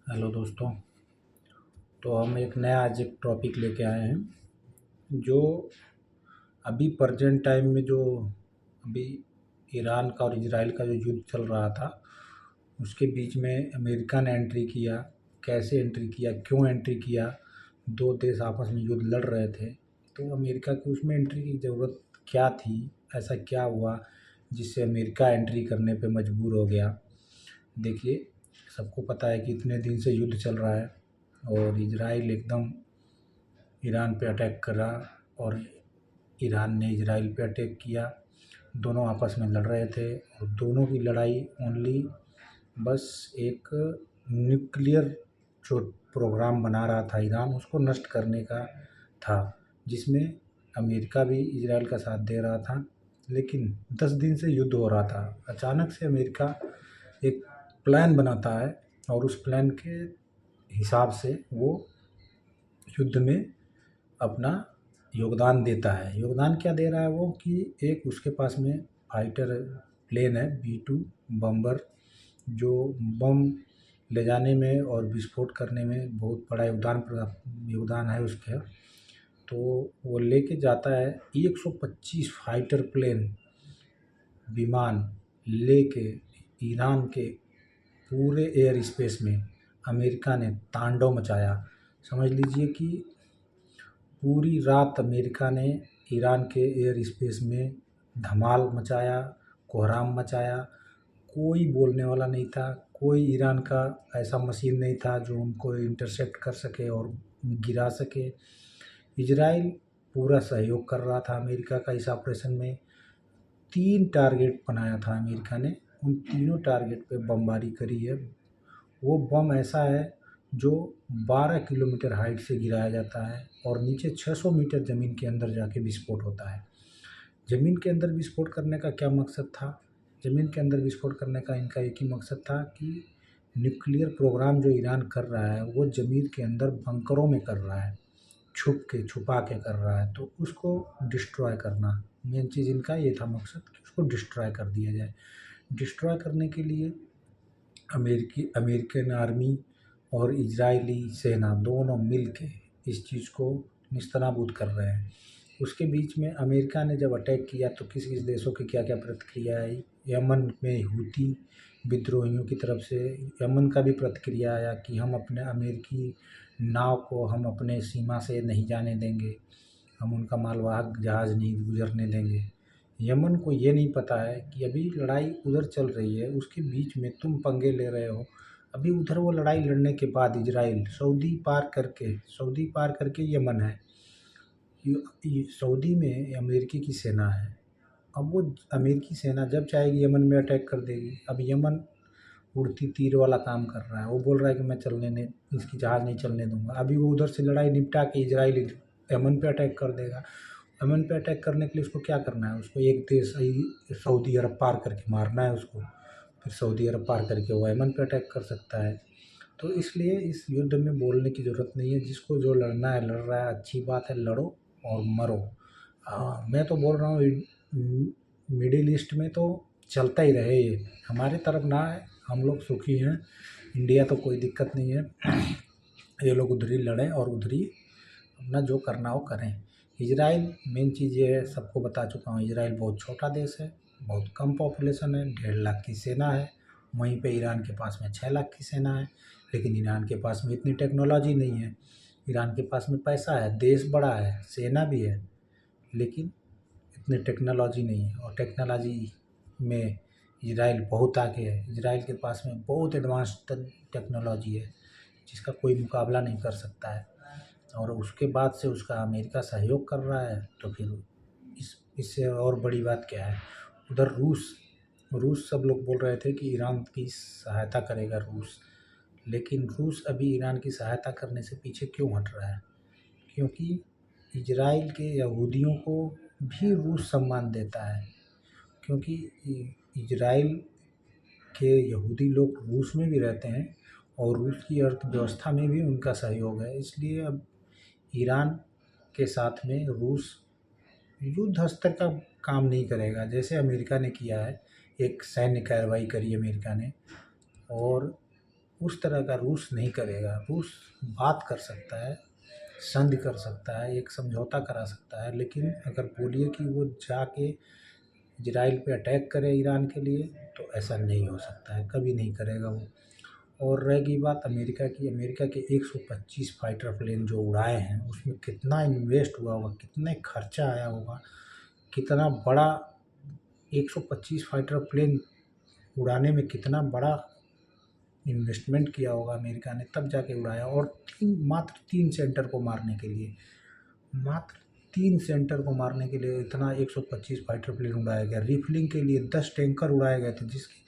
Hello दोस्तों। तो हम एक नया आज एक टॉपिक लेके आए हैं जो अभी प्रेजेंट टाइम में जो अभी ईरान का और इजराइल का जो युद्ध चल रहा था उसके बीच में अमेरिका ने एंट्री किया। कैसे एंट्री किया, क्यों एंट्री किया? दो देश आपस में युद्ध लड़ रहे थे, तो अमेरिका की उसमें एंट्री की ज़रूरत क्या थी? ऐसा क्या हुआ जिससे अमेरिका एंट्री करने पे मजबूर हो गया? देखिए, सबको पता है कि इतने दिन से युद्ध चल रहा है और इजराइल एकदम ईरान पे अटैक करा और ईरान ने इजराइल पे अटैक किया। दोनों आपस में लड़ रहे थे और दोनों की लड़ाई ओनली बस एक न्यूक्लियर जो प्रोग्राम बना रहा था ईरान, उसको नष्ट करने का था, जिसमें अमेरिका भी इजराइल का साथ दे रहा था। लेकिन 10 दिन से युद्ध हो रहा था। अचानक से अमेरिका एक प्लान बनाता है और उस प्लान के हिसाब से वो युद्ध में अपना योगदान देता है। योगदान क्या दे रहा है वो, कि एक उसके पास में फाइटर प्लेन है B-2 बम्बर, जो बम ले जाने में और विस्फोट करने में बहुत बड़ा योगदान है उसका। तो वो लेके जाता है 125 फाइटर प्लेन विमान लेके ईरान के पूरे एयर स्पेस में अमेरिका ने तांडव मचाया। समझ लीजिए कि पूरी रात अमेरिका ने ईरान के एयर स्पेस में धमाल मचाया, कोहराम मचाया। कोई बोलने वाला नहीं था, कोई ईरान का ऐसा मशीन नहीं था जो उनको इंटरसेप्ट कर सके और गिरा सके। इजराइल पूरा सहयोग कर रहा था अमेरिका का इस ऑपरेशन में। 3 टारगेट बनाया था अमेरिका ने, उन तीनों टारगेट पे बमबारी करी है। वो बम ऐसा है जो 12 किलोमीटर हाइट से गिराया जाता है और नीचे 600 मीटर ज़मीन के अंदर जाके विस्फोट होता है। ज़मीन के अंदर विस्फोट करने का क्या मकसद था? ज़मीन के अंदर विस्फोट करने का इनका एक ही मकसद था कि न्यूक्लियर प्रोग्राम जो ईरान कर रहा है वो ज़मीन के अंदर बंकरों में कर रहा है, छुपा के कर रहा है, तो उसको डिस्ट्रॉय करना। मेन चीज़ इनका ये था मकसद कि उसको डिस्ट्रॉय कर दिया जाए। डिस्ट्रॉय करने के लिए अमेरिकन आर्मी और इजरायली सेना दोनों मिल के इस चीज़ को निस्तनाबूद कर रहे हैं। उसके बीच में अमेरिका ने जब अटैक किया तो किस किस देशों की क्या क्या प्रतिक्रिया आई। यमन में हूती विद्रोहियों की तरफ से यमन का भी प्रतिक्रिया आया कि हम अपने अमेरिकी नाव को हम अपने सीमा से नहीं जाने देंगे, हम उनका मालवाहक जहाज़ नहीं गुजरने देंगे। यमन को ये नहीं पता है कि अभी लड़ाई उधर चल रही है, उसके बीच में तुम पंगे ले रहे हो। अभी उधर वो लड़ाई लड़ने के बाद इजराइल सऊदी पार करके यमन है। सऊदी में अमेरिकी की सेना है। अब वो अमेरिकी सेना जब चाहेगी यमन में अटैक कर देगी। अब यमन उड़ती तीर वाला काम कर रहा है, वो बोल रहा है कि मैं चलने नहीं, इसकी जहाज़ नहीं चलने दूंगा। अभी वो उधर से लड़ाई निपटा के इजराइल यमन पे अटैक कर देगा। यमन पे अटैक करने के लिए उसको क्या करना है? उसको एक देश सऊदी अरब पार करके मारना है उसको, फिर सऊदी अरब पार करके वो यमन पे अटैक कर सकता है। तो इसलिए इस युद्ध में बोलने की ज़रूरत नहीं है। जिसको जो लड़ना है लड़ रहा है, अच्छी बात है, लड़ो और मरो। मैं तो बोल रहा हूँ मिडिल ईस्ट में तो चलता ही रहे ये, हमारे तरफ ना है, हम लोग सुखी हैं। इंडिया तो कोई दिक्कत नहीं है। ये लोग उधर ही लड़ें और उधर ही अपना जो करना हो करें। इजराइल, मेन चीज़ ये है, सबको बता चुका हूँ, इजराइल बहुत छोटा देश है, बहुत कम पॉपुलेशन है, 1.5 लाख की सेना है। वहीं पे ईरान के पास में 6 लाख की सेना है। लेकिन ईरान के पास में इतनी टेक्नोलॉजी नहीं है। ईरान के पास में पैसा है, देश बड़ा है, सेना भी है, लेकिन इतनी टेक्नोलॉजी नहीं है। और टेक्नोलॉजी में इजराइल बहुत आगे है। इजराइल के पास में बहुत एडवांस टेक्नोलॉजी है जिसका कोई मुकाबला नहीं कर सकता है। और उसके बाद से उसका अमेरिका सहयोग कर रहा है, तो फिर इससे और बड़ी बात क्या है? उधर रूस रूस सब लोग बोल रहे थे कि ईरान की सहायता करेगा रूस। लेकिन रूस अभी ईरान की सहायता करने से पीछे क्यों हट रहा है? क्योंकि इजराइल के यहूदियों को भी रूस सम्मान देता है। क्योंकि इजराइल के यहूदी लोग रूस में भी रहते हैं और रूस की अर्थव्यवस्था में भी उनका सहयोग है। इसलिए अब ईरान के साथ में रूस युद्ध स्तर का काम नहीं करेगा। जैसे अमेरिका ने किया है, एक सैन्य कार्रवाई करी अमेरिका ने, और उस तरह का रूस नहीं करेगा। रूस बात कर सकता है, संधि कर सकता है, एक समझौता करा सकता है, लेकिन अगर बोलिए कि वो जाके इजराइल पे अटैक करे ईरान के लिए, तो ऐसा नहीं हो सकता है, कभी नहीं करेगा वो। और रहेगी बात अमेरिका की, अमेरिका के 125 फाइटर प्लेन जो उड़ाए हैं, उसमें कितना इन्वेस्ट हुआ होगा, कितने खर्चा आया होगा, कितना बड़ा 125 फाइटर प्लेन उड़ाने में कितना बड़ा इन्वेस्टमेंट किया होगा अमेरिका ने, तब जाके उड़ाया। और मात्र 3 सेंटर को मारने के लिए, मात्र 3 सेंटर को मारने के लिए इतना 125 फाइटर प्लेन उड़ाया गया। रिफिलिंग के लिए 10 टैंकर उड़ाए गए थे, जिसकी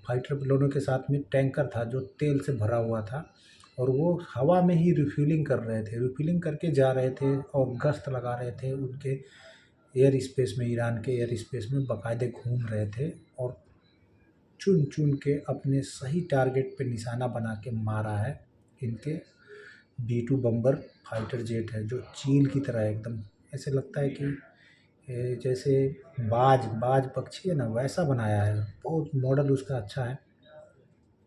फाइटर प्लेनों के साथ में टैंकर था जो तेल से भरा हुआ था, और वो हवा में ही रिफ्यूलिंग कर रहे थे, रिफ्यूलिंग करके जा रहे थे और गश्त लगा रहे थे उनके एयर स्पेस में, ईरान के एयर स्पेस में बाकायदे घूम रहे थे, और चुन चुन के अपने सही टारगेट पे निशाना बना के मारा है। इनके B-2 बम्बर फाइटर जेट है, जो चील की तरह एकदम ऐसे लगता है कि जैसे बाज बाज पक्षी है ना, वैसा बनाया है। बहुत मॉडल उसका अच्छा है।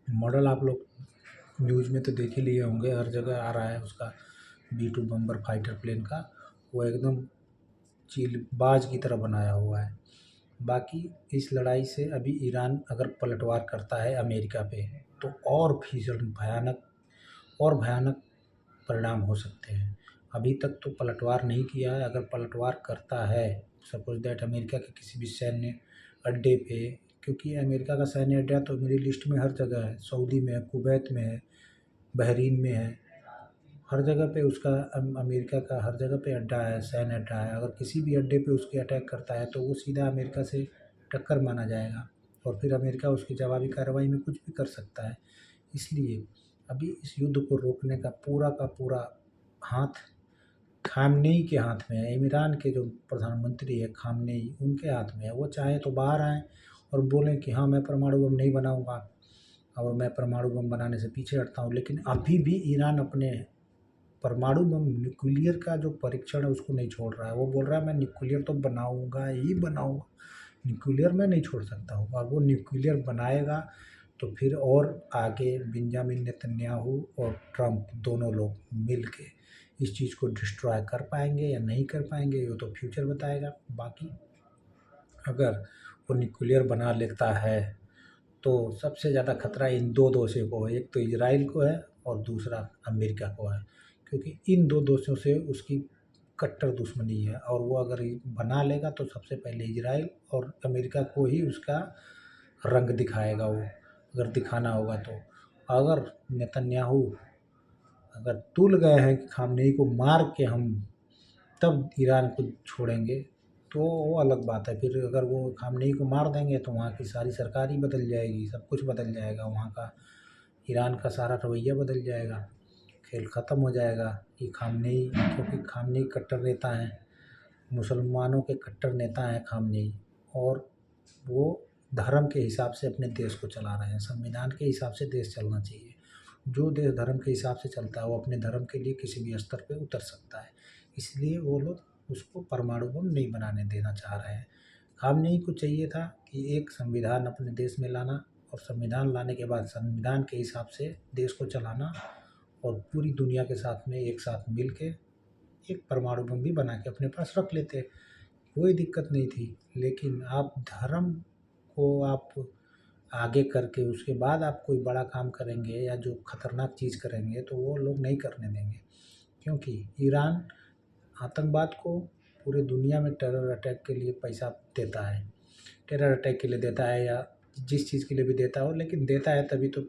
मॉडल आप लोग न्यूज़ में तो देख ही लिए होंगे, हर जगह आ रहा है उसका B-2 बम्बर फाइटर प्लेन का। वो एकदम चील बाज की तरह बनाया हुआ है। बाकी इस लड़ाई से अभी ईरान अगर पलटवार करता है अमेरिका पे, तो और भयानक और भयानक परिणाम हो सकते हैं। अभी तक तो पलटवार नहीं किया है। अगर पलटवार करता है, सपोज दैट अमेरिका के किसी भी सैन्य अड्डे पे, क्योंकि अमेरिका का सैन्य अड्डा तो मेरी लिस्ट में हर जगह है, सऊदी में है, कुवैत में है, बहरीन में है, हर जगह पे उसका अमेरिका का हर जगह पे अड्डा है, सैन्य अड्डा है। अगर किसी भी अड्डे पे उसके अटैक करता है तो वो सीधा अमेरिका से टक्कर माना जाएगा, और फिर अमेरिका उसकी जवाबी कार्रवाई में कुछ भी कर सकता है। इसलिए अभी इस युद्ध को रोकने का पूरा हाथ खामनेई के हाथ में है। ईरान के जो प्रधानमंत्री है खामनेई, उनके हाथ में है। वो चाहे तो बाहर आएँ और बोलें कि हाँ, मैं परमाणु बम नहीं बनाऊँगा और मैं परमाणु बम बनाने से पीछे हटता हूँ, लेकिन अभी भी ईरान अपने परमाणु बम न्यूक्लियर का जो परीक्षण है उसको नहीं छोड़ रहा है। वो बोल रहा है मैं न्यूक्लियर तो बनाऊँगा ही बनाऊँगा, न्यूक्लियर मैं नहीं छोड़ सकता हूँ। और वो न्यूक्लियर बनाएगा तो फिर और आगे बेंजामिन नेतन्याहू और ट्रंप दोनों लोग मिल के इस चीज़ को डिस्ट्रॉय कर पाएंगे या नहीं कर पाएंगे, ये तो फ्यूचर बताएगा। बाकी अगर वो न्यूक्लियर बना लेता है तो सबसे ज़्यादा खतरा इन दो देशों को है, एक तो इजराइल को है और दूसरा अमेरिका को है, क्योंकि इन दो देशों से उसकी कट्टर दुश्मनी है। और वो अगर बना लेगा तो सबसे पहले इजराइल और अमेरिका को ही उसका रंग दिखाएगा वो, अगर दिखाना होगा तो। अगर नेतन्याहू अगर तुल गए हैं कि खामनेई को मार के हम तब ईरान को छोड़ेंगे, तो वो अलग बात है। फिर अगर वो खामनेई को मार देंगे तो वहाँ की सारी सरकार ही बदल जाएगी, सब कुछ बदल जाएगा, वहाँ का ईरान का सारा रवैया बदल जाएगा, खेल ख़त्म हो जाएगा। कि खामनेई, क्योंकि खामनेई कट्टर नेता हैं, मुसलमानों के कट्टर नेता हैं खामनेई, और वो धर्म के हिसाब से अपने देश को चला रहे हैं। संविधान के हिसाब से देश चलना चाहिए। जो देश धर्म के हिसाब से चलता है वो अपने धर्म के लिए किसी भी स्तर पे उतर सकता है। इसलिए वो लोग उसको परमाणु बम नहीं बनाने देना चाह रहे हैं। खामनेई को चाहिए था कि एक संविधान अपने देश में लाना, और संविधान लाने के बाद संविधान के हिसाब से देश को चलाना, और पूरी दुनिया के साथ में एक साथ मिल के एक परमाणु बम भी बना के अपने पास रख लेते, कोई दिक्कत नहीं थी। लेकिन आप धर्म को आप आगे करके उसके बाद आप कोई बड़ा काम करेंगे या जो खतरनाक चीज़ करेंगे, तो वो लोग नहीं करने देंगे। क्योंकि ईरान आतंकवाद को पूरे दुनिया में टेरर अटैक के लिए पैसा देता है, टेरर अटैक के लिए देता है, या जिस चीज़ के लिए भी देता हो, लेकिन देता है तभी तो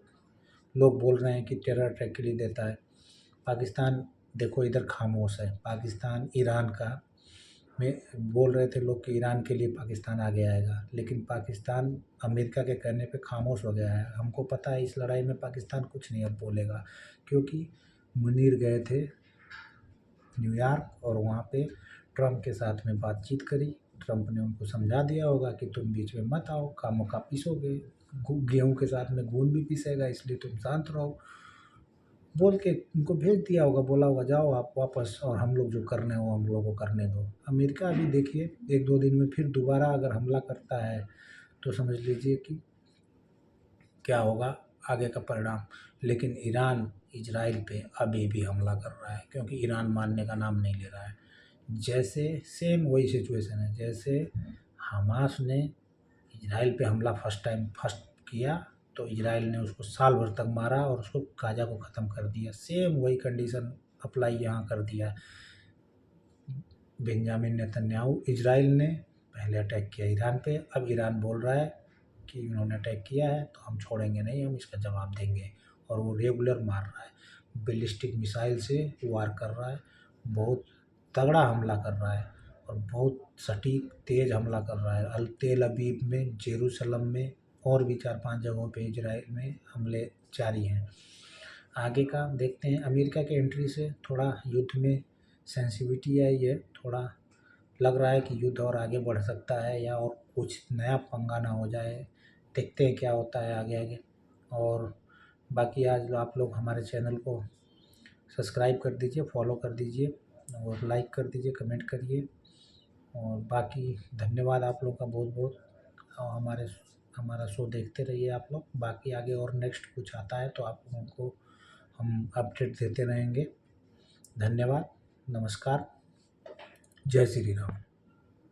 लोग बोल रहे हैं कि टेरर अटैक के लिए देता है। पाकिस्तान देखो इधर खामोश है, पाकिस्तान ईरान का में बोल रहे थे लोग कि ईरान के लिए पाकिस्तान आगे आएगा, लेकिन पाकिस्तान अमेरिका के कहने पे खामोश हो गया है। हमको पता है इस लड़ाई में पाकिस्तान कुछ नहीं अब बोलेगा, क्योंकि मुनीर गए थे न्यूयॉर्क और वहाँ पे ट्रंप के साथ में बातचीत करी। ट्रंप ने उनको समझा दिया होगा कि तुम बीच में मत आओ, खामोखा पीसोगे, गेहूँ के साथ में घून भी पीसेगा, इसलिए तुम शांत रहो, बोल के उनको भेज दिया होगा, बोला होगा जाओ आप वापस, और हम लोग जो करने हो हम लोगों को करने दो। अमेरिका अभी देखिए 1-2 दिन में फिर दोबारा अगर हमला करता है तो समझ लीजिए कि क्या होगा। आगे का परिणाम। लेकिन ईरान इजराइल पे अभी भी हमला कर रहा है, क्योंकि ईरान मानने का नाम नहीं ले रहा है। जैसे सेम वही सिचुएशन है, जैसे हमास ने इजराइल पे हमला फर्स्ट किया, तो इजराइल ने उसको साल भर तक मारा और उसको गाज़ा को ख़त्म कर दिया। सेम वही कंडीशन अप्लाई यहाँ कर दिया बेंजामिन नेतन्याहू। इजराइल ने पहले अटैक किया ईरान पे, अब ईरान बोल रहा है कि इन्होंने अटैक किया है तो हम छोड़ेंगे नहीं, हम इसका जवाब देंगे। और वो रेगुलर मार रहा है, बैलिस्टिक मिसाइल से वार कर रहा है, बहुत तगड़ा हमला कर रहा है और बहुत सटीक तेज़ हमला कर रहा है। अल तेल अवीव में, जेरूसलम में और भी 4-5 जगहों पे इजराइल में हमले जारी हैं। आगे का देखते हैं। अमेरिका के एंट्री से थोड़ा युद्ध में सेंसिटिविटी आई है, थोड़ा लग रहा है कि युद्ध और आगे बढ़ सकता है या और कुछ नया पंगा ना हो जाए। देखते हैं क्या होता है आगे आगे। और बाकी आज आप लोग हमारे चैनल को सब्सक्राइब कर दीजिए, फॉलो कर दीजिए और लाइक कर दीजिए, कमेंट करिए। और बाकी धन्यवाद आप लोग का बहुत बहुत। और हमारा शो देखते रहिए आप लोग। बाकी आगे और नेक्स्ट कुछ आता है तो आप लोगों को हम अपडेट देते रहेंगे। धन्यवाद, नमस्कार, जय श्री राम।